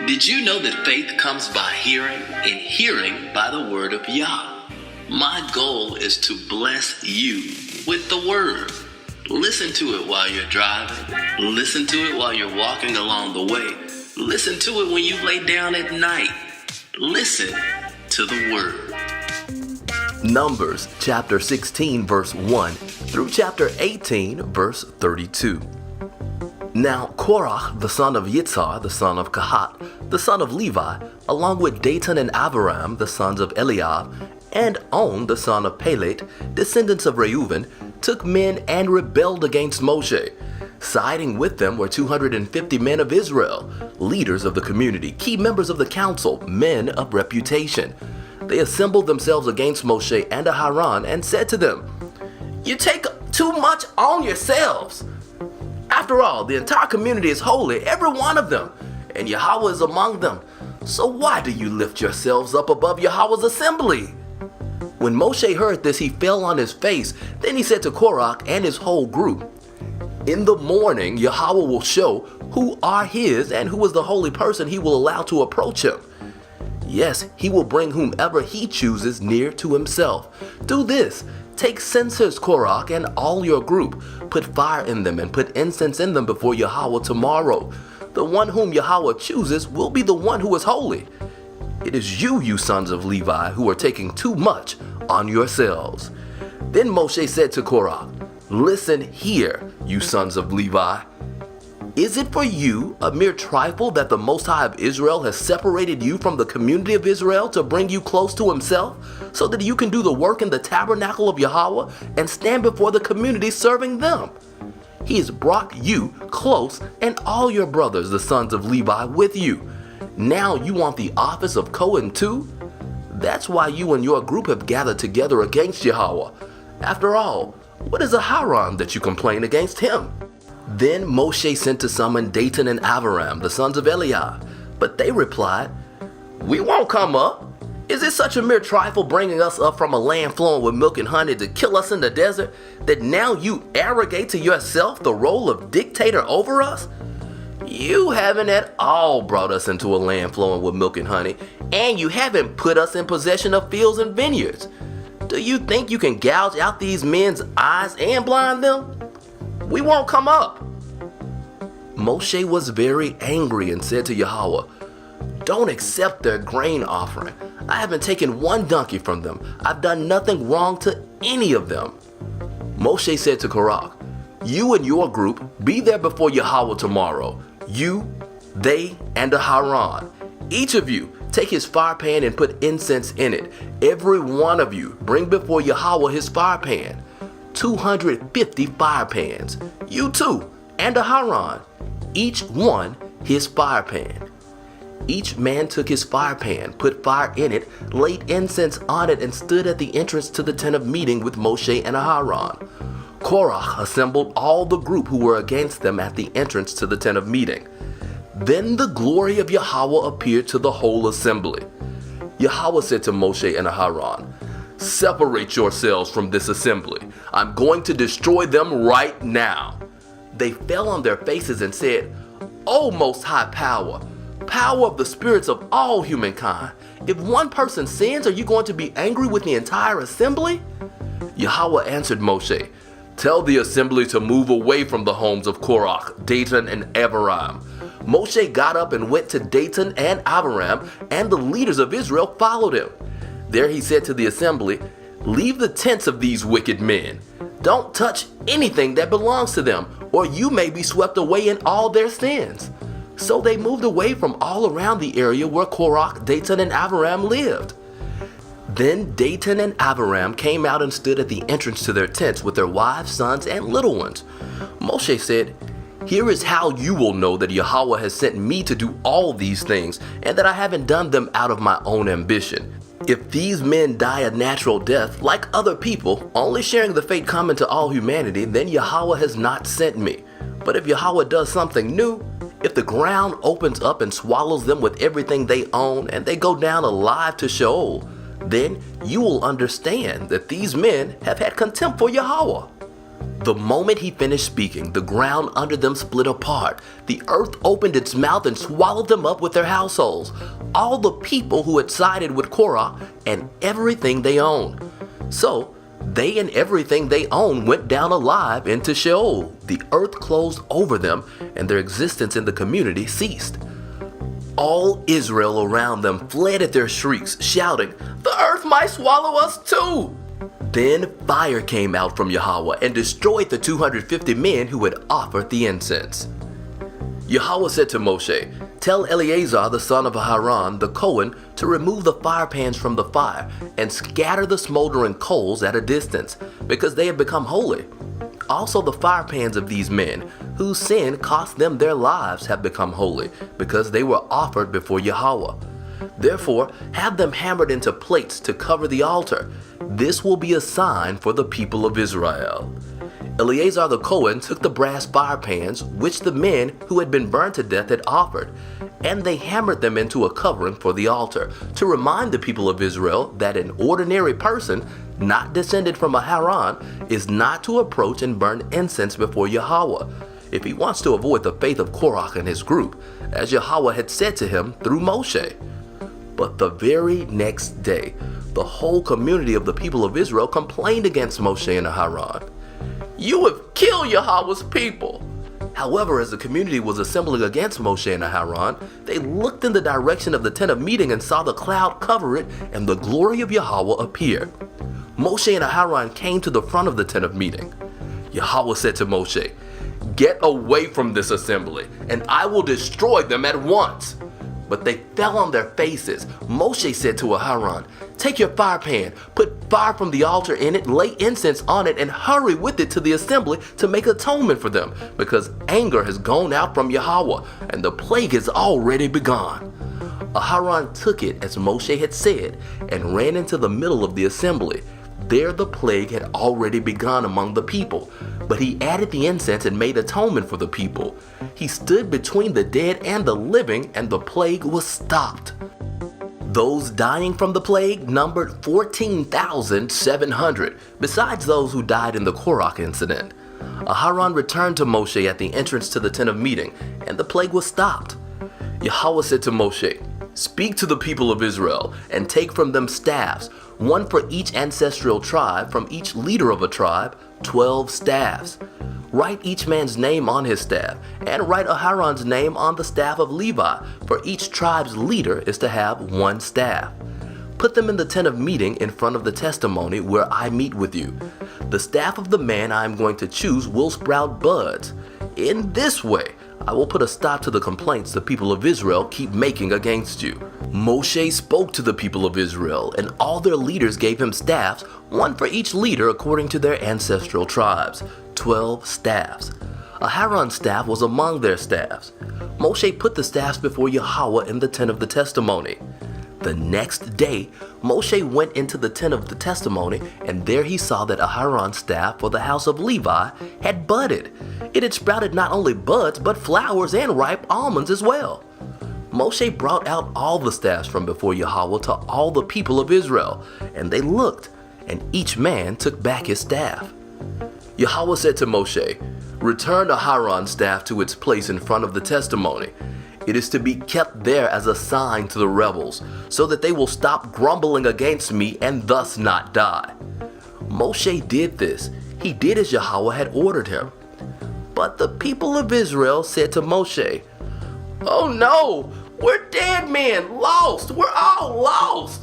Did you know that faith comes by hearing, and hearing by the Word of Yah? My goal is to bless you with the Word. Listen to it while you're driving. Listen to it while you're walking along the way. Listen to it when you lay down at night. Listen to the Word. Numbers chapter 16 verse 1 through chapter 18 verse 32. Now Korah, the son of Yitzhar, the son of Kahat, the son of Levi, along with Datan and Abiram, the sons of Eliab, and On, the son of Pelet, descendants of Reuben, took men and rebelled against Moshe. Siding with them were 250 men of Israel, leaders of the community, key members of the council, men of reputation. They assembled themselves against Moshe and Aharon and said to them, "You take too much on yourselves. After all, the entire community is holy, every one of them, and Yahweh is among them. So why do you lift yourselves up above Yahweh's assembly?" When Moshe heard this, he fell on his face. Then he said to Korah and his whole group, "In the morning, Yahweh will show who are his and who is the holy person he will allow to approach him. Yes, he will bring whomever he chooses near to himself. Do this. Take censers, Korah, and all your group. Put fire in them and put incense in them before Yahweh tomorrow. The one whom Yahweh chooses will be the one who is holy. It is you sons of Levi, who are taking too much on yourselves." Then Moshe said to Korah, "Listen here, you sons of Levi. Is it for you a mere trifle that the Most High of Israel has separated you from the community of Israel to bring you close to himself, so that you can do the work in the tabernacle of Yahweh and stand before the community serving them? He has brought you close and all your brothers, the sons of Levi, with you. Now you want the office of Cohen too? That's why you and your group have gathered together against Yahweh. After all, what is Aharon that you complain against him?" Then Moshe sent to summon Datan and Abiram, the sons of Eliab. But they replied, "We won't come up. Is it such a mere trifle bringing us up from a land flowing with milk and honey to kill us in the desert, that now you arrogate to yourself the role of dictator over us? You haven't at all brought us into a land flowing with milk and honey, and you haven't put us in possession of fields and vineyards. Do you think you can gouge out these men's eyes and blind them? We won't come up." Moshe was very angry and said to Yahweh, "Don't accept their grain offering. I haven't taken one donkey from them. I've done nothing wrong to any of them." Moshe said to Korah, "You and your group be there before Yahweh tomorrow. You, they, and Aharon. Each of you take his fire pan and put incense in it. Every one of you bring before Yahweh his fire pan. 250 fire pans. You too, and Aharon. Each one his fire pan." Each man took his fire pan, put fire in it, laid incense on it, and stood at the entrance to the tent of meeting with Moshe and Aharon. Korah assembled all the group who were against them at the entrance to the tent of meeting. Then the glory of Yahweh appeared to the whole assembly. Yahweh said to Moshe and Aharon, "Separate yourselves from this assembly. I'm going to destroy them right now." They fell on their faces and said, "O Most High Power, power of the spirits of all humankind, if one person sins, are you going to be angry with the entire assembly?" Yahweh answered Moshe, "Tell the assembly to move away from the homes of Korah, Datan, and Abiram." Moshe got up and went to Datan and Abiram, and the leaders of Israel followed him. There he said to the assembly, "Leave the tents of these wicked men. Don't touch anything that belongs to them, or you may be swept away in all their sins." So they moved away from all around the area where Korah, Datan, and Abiram lived. Then Datan and Abiram came out and stood at the entrance to their tents with their wives, sons, and little ones. Moshe said, "Here is how you will know that Yahweh has sent me to do all these things, and that I haven't done them out of my own ambition. If these men die a natural death, like other people, only sharing the fate common to all humanity, then Yahweh has not sent me. But if Yahweh does something new, if the ground opens up and swallows them with everything they own, and they go down alive to Sheol, then you will understand that these men have had contempt for Yahweh." The moment he finished speaking, the ground under them split apart. The earth opened its mouth and swallowed them up with their households, all the people who had sided with Korah and everything they owned. So they and everything they owned went down alive into Sheol. The earth closed over them, and their existence in the community ceased. All Israel around them fled at their shrieks, shouting, "The earth might swallow us too!" Then fire came out from Yahweh and destroyed the 250 men who had offered the incense. Yahweh said to Moshe, "Tell Eleazar the son of Aaron, the Cohen, to remove the fire pans from the fire and scatter the smoldering coals at a distance, because they have become holy. Also the fire pans of these men, whose sin cost them their lives, have become holy, because they were offered before Yahweh. Therefore, have them hammered into plates to cover the altar. This will be a sign for the people of Israel." Eleazar the Cohen took the brass fire pans, which the men who had been burned to death had offered, and they hammered them into a covering for the altar, to remind the people of Israel that an ordinary person, not descended from Aaron, is not to approach and burn incense before Yahweh, if he wants to avoid the faith of Korah and his group, as Yahweh had said to him through Moshe. But the very next day, the whole community of the people of Israel complained against Moshe and Aaron. "You have killed Yahweh's people." However, as the community was assembling against Moshe and Aaron, they looked in the direction of the tent of meeting and saw the cloud cover it and the glory of Yahweh appear. Moshe and Aaron came to the front of the tent of meeting. Yahweh said to Moshe, "Get away from this assembly, and I will destroy them at once." But they fell on their faces. Moshe said to Aaron, "Take your fire pan, put fire from the altar in it, lay incense on it, and hurry with it to the assembly to make atonement for them, because anger has gone out from Yahweh, and the plague has already begun." Aaron took it as Moshe had said, and ran into the middle of the assembly. There the plague had already begun among the people, but he added the incense and made atonement for the people. He stood between the dead and the living, and the plague was stopped. Those dying from the plague numbered 14,700, besides those who died in the Korah incident. Aaron returned to Moshe at the entrance to the tent of meeting, and the plague was stopped. Yahweh said to Moshe, "Speak to the people of Israel, and take from them staffs, one for each ancestral tribe, from each leader of a tribe, 12 staffs. Write each man's name on his staff, and write Aharon's name on the staff of Levi, for each tribe's leader is to have one staff. Put them in the tent of meeting in front of the testimony where I meet with you. The staff of the man I am going to choose will sprout buds. In this way, I will put a stop to the complaints the people of Israel keep making against you." Moshe spoke to the people of Israel, and all their leaders gave him staffs, one for each leader according to their ancestral tribes, 12 staffs. Aharon's staff was among their staffs. Moshe put the staffs before Yahweh in the tent of the testimony. The next day, Moshe went into the tent of the testimony, and there he saw that Aharon's staff for the house of Levi had budded. It had sprouted not only buds, but flowers and ripe almonds as well. Moshe brought out all the staffs from before Yahweh to all the people of Israel, and they looked, and each man took back his staff. Yahweh said to Moshe, "Return Aharon's staff to its place in front of the testimony. It is to be kept there as a sign to the rebels, so that they will stop grumbling against me and thus not die." Moshe did this. He did as Yahweh had ordered him. But the people of Israel said to Moshe, "Oh no, we're dead men, lost. We're all lost.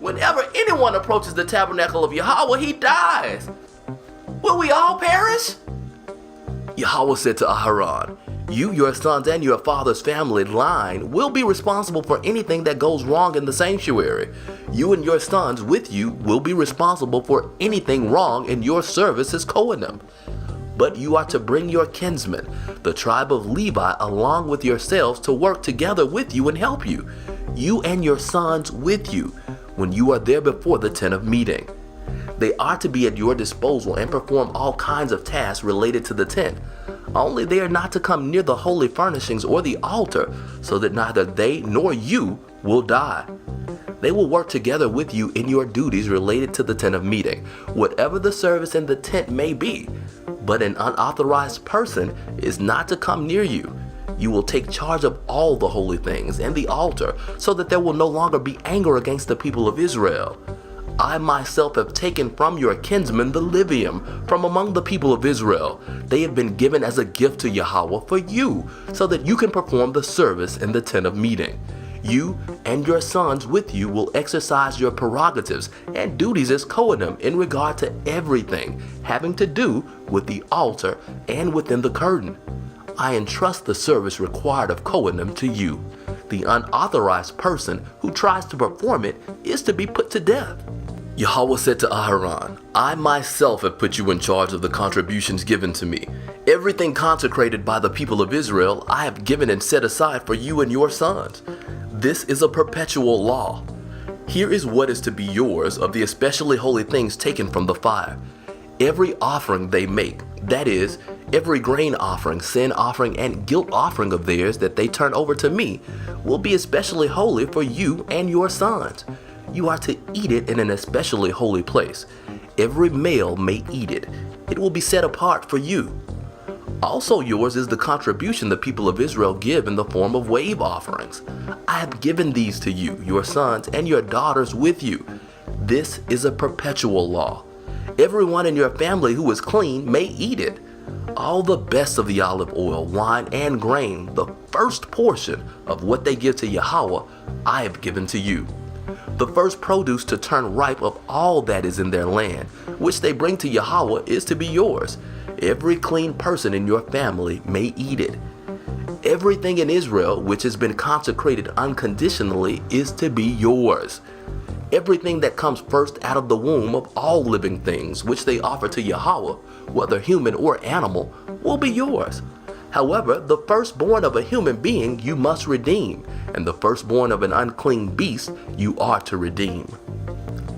Whenever anyone approaches the tabernacle of Yahweh, he dies. Will we all perish?" Yahweh said to Aharon, "You, your sons, and your father's family line will be responsible for anything that goes wrong in the sanctuary. You and your sons with you will be responsible for anything wrong in your service as Kohanim. But you are to bring your kinsmen, the tribe of Levi, along with yourselves to work together with you and help you, you and your sons with you, when you are there before the tent of meeting. They are to be at your disposal and perform all kinds of tasks related to the tent. Only they are not to come near the holy furnishings or the altar, so that neither they nor you will die. They will work together with you in your duties related to the tent of meeting, whatever the service in the tent may be. but an unauthorized person is not to come near you. You will take charge of all the holy things and the altar, so that there will no longer be anger against the people of Israel. I myself have taken from your kinsmen the Livium from among the people of Israel. They have been given as a gift to Yahweh for you, so that you can perform the service in the tent of meeting. You and your sons with you will exercise your prerogatives and duties as Kohanim in regard to everything having to do with the altar and within the curtain. I entrust the service required of Kohanim to you. The unauthorized person who tries to perform it is to be put to death. Yahweh said to Aharon, I myself have put you in charge of the contributions given to me. Everything consecrated by the people of Israel I have given and set aside for you and your sons. This is a perpetual law. Here is what is to be yours of the especially holy things taken from the fire. Every offering they make, that is, every grain offering, sin offering, and guilt offering of theirs that they turn over to me, will be especially holy for you and your sons. You are to eat it in an especially holy place. Every male may eat it. It will be set apart for you. Also yours is the contribution the people of Israel give in the form of wave offerings. I have given these to you, your sons, and your daughters with you. This is a perpetual law. Everyone in your family who is clean may eat it. All the best of the olive oil, wine, and grain, the first portion of what they give to Yahweh, I have given to you. The first produce to turn ripe of all that is in their land, which they bring to Yahweh, is to be yours. Every clean person in your family may eat it. Everything in Israel which has been consecrated unconditionally is to be yours. Everything that comes first out of the womb of all living things which they offer to Yahweh, whether human or animal, will be yours. However, the firstborn of a human being you must redeem, and the firstborn of an unclean beast you are to redeem.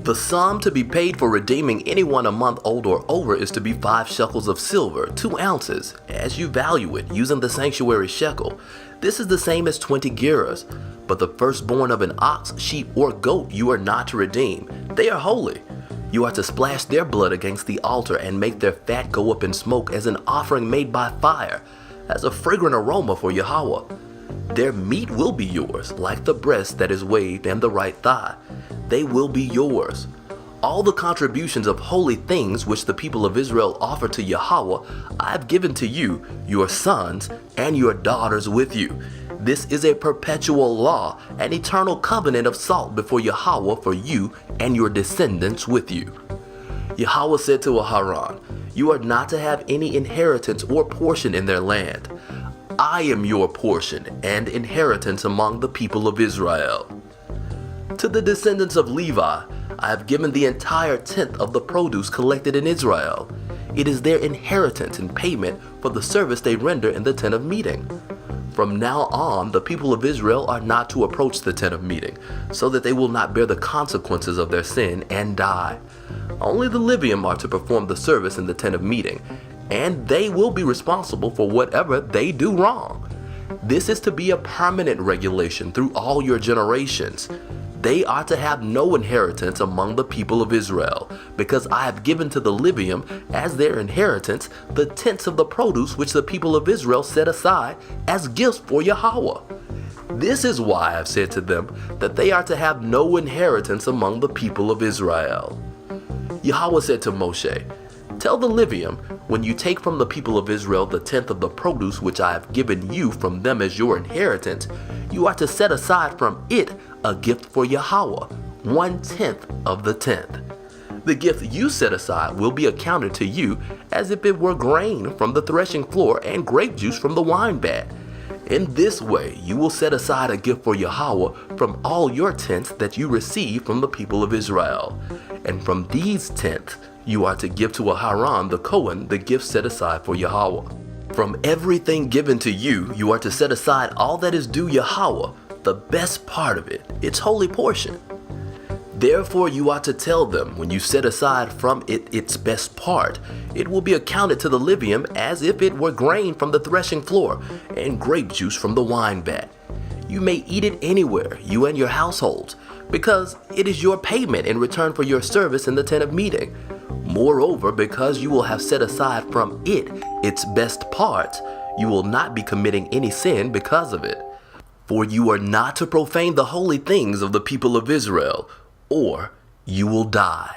The sum to be paid for redeeming anyone a month old or over is to be 5 shekels of silver, 2 ounces, as you value it, using the sanctuary shekel. This is the same as 20 gerahs. But the firstborn of an ox, sheep, or goat you are not to redeem. They are holy. You are to splash their blood against the altar and make their fat go up in smoke as an offering made by fire, as a fragrant aroma for Yahweh. Their meat will be yours, like the breast that is waved and the right thigh. They will be yours. All the contributions of holy things which the people of Israel offer to Yahweh, I have given to you, your sons, and your daughters with you. This is a perpetual law, an eternal covenant of salt before Yahweh for you and your descendants with you. Yahweh said to Aharon, you are not to have any inheritance or portion in their land. I am your portion and inheritance among the people of Israel. To the descendants of Levi, I have given the entire tenth of the produce collected in Israel. It is their inheritance and payment for the service they render in the tent of meeting. From now on, the people of Israel are not to approach the tent of meeting, so that they will not bear the consequences of their sin and die. Only the Livium are to perform the service in the tent of meeting, and they will be responsible for whatever they do wrong. This is to be a permanent regulation through all your generations. They are to have no inheritance among the people of Israel, because I have given to the Livium as their inheritance the tenths of the produce which the people of Israel set aside as gifts for Yahweh. This is why I have said to them that they are to have no inheritance among the people of Israel. Yahweh said to Moshe, tell the Livium, when you take from the people of Israel the tenth of the produce which I have given you from them as your inheritance, you are to set aside from it a gift for Yahweh, 1/10 of the tenth. The gift you set aside will be accounted to you as if it were grain from the threshing floor and grape juice from the wine vat. In this way you will set aside a gift for Yahweh from all your tenths that you receive from the people of Israel. And from these tenths you are to give to Aharon the Kohen the gift set aside for Yahweh. From everything given to you, you are to set aside all that is due Yahweh, the best part of it, its holy portion. Therefore you ought to tell them, when you set aside from it its best part, it will be accounted to the Livium as if it were grain from the threshing floor and grape juice from the wine vat. You may eat it anywhere, you and your households, because it is your payment in return for your service in the tent of meeting. Moreover, because you will have set aside from it its best parts, you will not be committing any sin because of it. For you are not to profane the holy things of the people of Israel, or you will die.